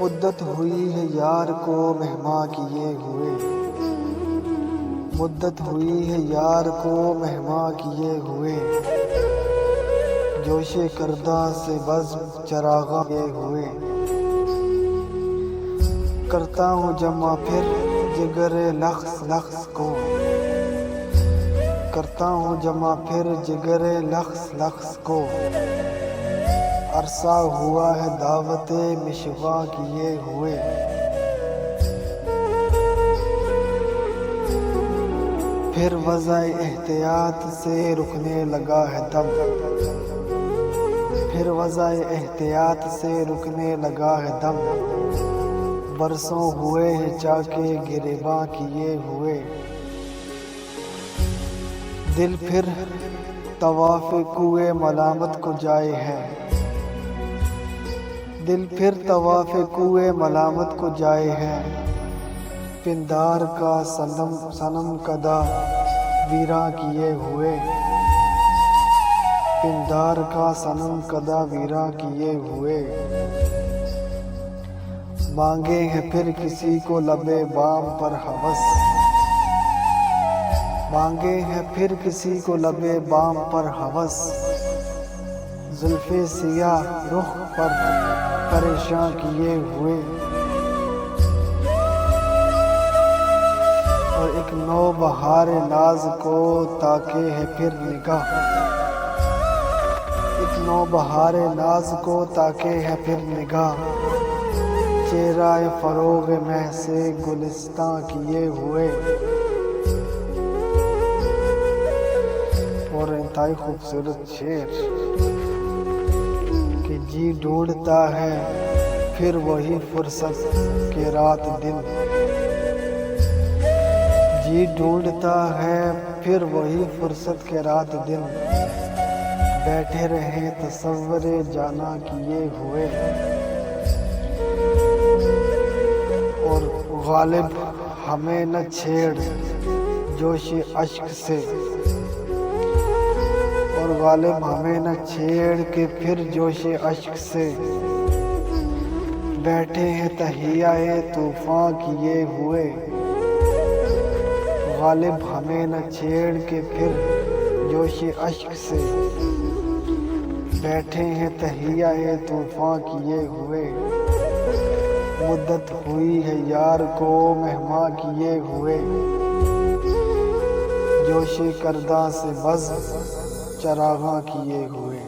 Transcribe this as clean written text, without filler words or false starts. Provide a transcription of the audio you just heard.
مدت ہوئی ہے یار کو مہماں کیے ہوئے، مدت ہوئی ہے یار کو مہماں کیے ہوئے، جوش کردہ سے بزم چراغاں کیے ہوئے، کرتا ہوں جمع پھر جگر لخص لخص کو، کرتا ہوں جمع پھر جگر لخص لخص کو، عرصہ ہوا ہے دعوت مشواں کیے ہوئے، پھر وضع احتیاط سے رکنے لگا ہے دم، پھر وضع احتیاط سے رکنے لگا ہے دم، برسوں ہوئے ہیں چاکے گریباں کیے ہوئے، دل پھر طواف کوئے ملامت کو جائے ہے، دل پھر طواف کوئے ملامت کو جائے ہے، پندار کا صنم کدہ ویراں کیے ہوئے، پندار کا صنم کدہ ویراں کیے ہوئے، مانگے ہیں پھر کسی کو لب بام پر ہوس، مانگے ہیں پھر کسی کو لب بام پر ہوس، زلف سیاہ رخ پر پریشاں کیے ہوئے، اور ایک نو بہار ناز کو تاکے ہے پھر نگاہ، ایک نو بہار ناز کو تاکے ہے پھر نگاہ، چہرہ فروغ مہ سے گلستاں کیے ہوئے، اور انتہائی خوبصورت شعر کہ جی ڈھونڈتا ہے پھر وہی فرصت کے رات دن، جی ڈھونڈتا ہے پھر وہی فرصت کے رات دن، بیٹھے رہے تصور جانا کیے ہوئے، اور غالب ہمیں نہ چھیڑ جوش اشک سے، اور غالب ہمیں نہ چھیڑ کے پھر جوش اشک سے، بیٹھے ہیں تہیہ طوفاں کیے ہوئے، غالب ہمیں نہ چھیڑ کے پھر جوش اشک سے، بیٹھے ہیں تہیہ طوفاں کیے ہوئے، مدت ہوئی ہے یار کو مہماں کیے ہوئے، جوش کردہ سے بزم چراغاں کیے ہوئے۔